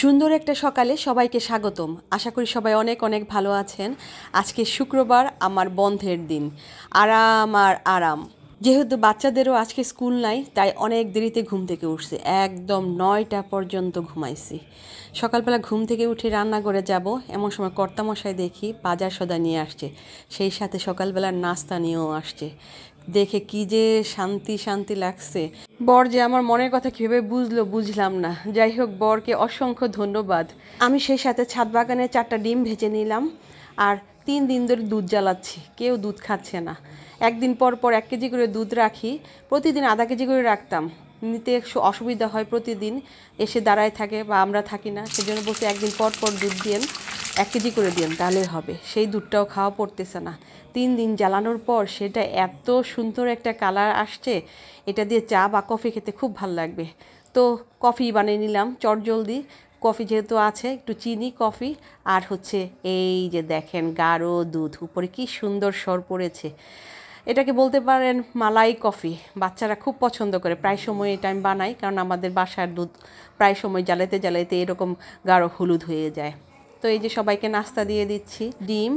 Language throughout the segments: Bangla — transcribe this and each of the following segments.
সুন্দর একটা সকালে সবাইকে স্বাগতম। আশা করি সবাই অনেক অনেক ভালো আছেন। আজকে শুক্রবার, আমার বন্ধের দিন, আরাম আর আরাম। যেহেতু বাচ্চাদেরও আজকে স্কুল নাই, তাই অনেক দেরিতে ঘুম থেকে উঠছে, একদম 9টা পর্যন্ত ঘুমাইছি। সকালবেলা ঘুম থেকে উঠে রান্না করে যাব, এমন সময় কর্তামশাই দেখি বাজার সদা নিয়ে আসছে, সেই সাথে সকালবেলার নাস্তা নিয়েও আসছে। দেখে কি যে শান্তি শান্তি লাগছে। বর যে আমার মনের কথা কীভাবে বুঝলো বুঝলাম না। যাই হোক, বরকে অসংখ্য ধন্যবাদ। আমি সেই সাথে ছাদ বাগানে 4টা ডিম ভেজে নিলাম, আর 3 দিন ধরে দুধ জ্বালাচ্ছি, কেউ দুধ খাচ্ছে না। একদিন পর পর 1 কেজি করে দুধ রাখি, প্রতিদিন আধা কেজি করে রাখতাম, নিতে অসুবিধা হয়, প্রতিদিন এসে দাঁড়ায় থাকে বা আমরা থাকি না, সেজন্য বলছি একদিন পর পর দুধ দিন, 1 কেজি করে দিন, তাহলে হবে। সেই দুধটাও খাওয়া পড়তেছে না। 3 দিন জ্বালানোর পর সেটা এত সুন্দর একটা কালার আসছে, এটা দিয়ে চা বা কফি খেতে খুব ভালো লাগবে। তো কফি বানিয়ে নিলাম চটজলদি। কফি যেহেতু আছে, একটু চিনি, কফি, আর হচ্ছে এই যে দেখেন গাঢ় দুধ, উপরে কি সুন্দর সর পড়েছে। এটাকে বলতে পারেন মালাই কফি। বাচ্চারা খুব পছন্দ করে, প্রায় সময় এটা আমি বানাই, কারণ আমাদের বাসার দুধ প্রায় সময় জ্বালাতে জ্বালাতে এরকম গাঢ় হলুদ হয়ে যায়। তো এই যে সবাইকে নাস্তা দিয়ে দিচ্ছি, ডিম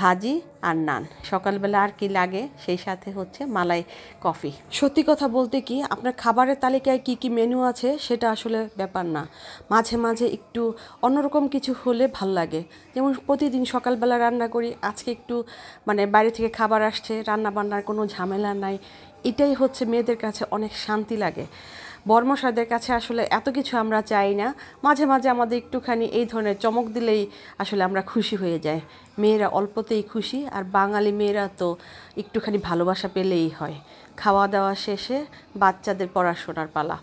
ভাজি আর নান। সকালবেলা আর কি লাগে, সেই সাথে হচ্ছে মালাই কফি। সত্যি কথা বলতে কি, আপনার খাবারের তালিকায় কি কি মেনু আছে সেটা আসলে ব্যাপার না, মাঝে মাঝে একটু অন্যরকম কিছু হলে ভাল লাগে। যেমন প্রতিদিন সকালবেলা রান্না করি, আজকে একটু বাইরে থেকে খাবার আসছে, রান্না বান্নার কোনো ঝামেলা নাই, এটাই হচ্ছে মেয়েদের কাছে অনেক শান্তি লাগে। বর্মশাদের কাছে আসলে এত কিছু আমরা চাই না, মাঝে মাঝে আমাদের একটুখানি এই ধরনের চমক দিলেই আসলে আমরা খুশি হয়ে যাই। মেয়েরা অল্পতেই খুশি, আর বাঙালি মেয়েরা তো একটুখানি ভালোবাসা পেলেই হয়। খাওয়া দাওয়া শেষে বাচ্চাদের পড়াশোনার পালা।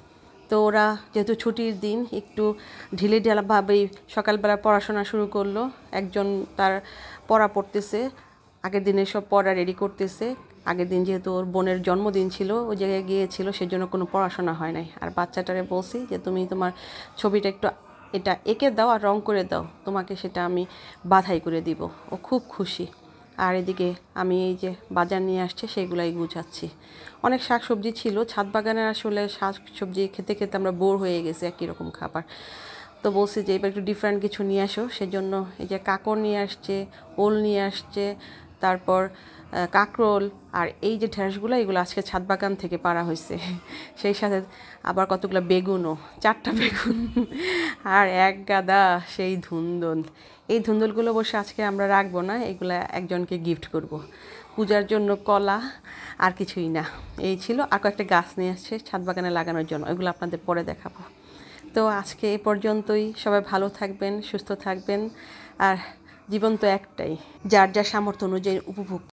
তো ওরা যেহেতু ছুটির দিন, একটু ঢিলেঢালাভাবেই সকালবেলা পড়াশোনা শুরু করলো। একজন তার পড়া পড়তেছে, আগের দিনে সব পড়া রেডি করতেছে। আগের দিন যেহেতু ওর বোনের জন্মদিন ছিল, ওই জায়গায় গিয়েছিল, সেজন্য কোনো পড়াশোনা হয় নাই। আর বাচ্চাটারে বলছি যে তুমি তোমার ছবিটা একটু এটা এঁকে দাও আর রং করে দাও, তোমাকে সেটা আমি বাধাই করে দিব। ও খুব খুশি। আর এদিকে আমি এই যে বাজার নিয়ে আসছে, সেইগুলাই গুছাচ্ছি। অনেক শাকসবজি ছিল ছাদ বাগানে, আসলে শাকসবজি খেতে খেতে আমরা বোর হয়ে গেছি একই রকম খাবার। তো বলছি যে এবার একটু ডিফারেন্ট কিছু নিয়ে আসো, সেজন্য এই যে কাঁকড় নিয়ে আসছে, ওল নিয়ে আসছে, তারপর কাঁকরোল, আর এই যে ঢেঁড়সগুলো, এগুলো আজকে ছাদ বাগান থেকে পাড়া হয়েছে। সেই সাথে আবার কতগুলো বেগুনও, 4টা বেগুন, আর এক গাদা সেই ধুন্দল। এই ধুন্দলগুলো অবশ্য আজকে আমরা রাখবো না, এগুলো একজনকে গিফট করব। পূজার জন্য কলা, আর কিছুই না। এই ছিল। আর কয়েকটা গাছ নিয়ে আসছে ছাদ বাগানে লাগানোর জন্য, ওইগুলো আপনাদের পরে দেখাবো। তো আজকে এই পর্যন্তই। সবাই ভালো থাকবেন, সুস্থ থাকবেন, আর জীবন তো একটাই, যার যা সামর্থ্য অনুযায়ী উপভোগ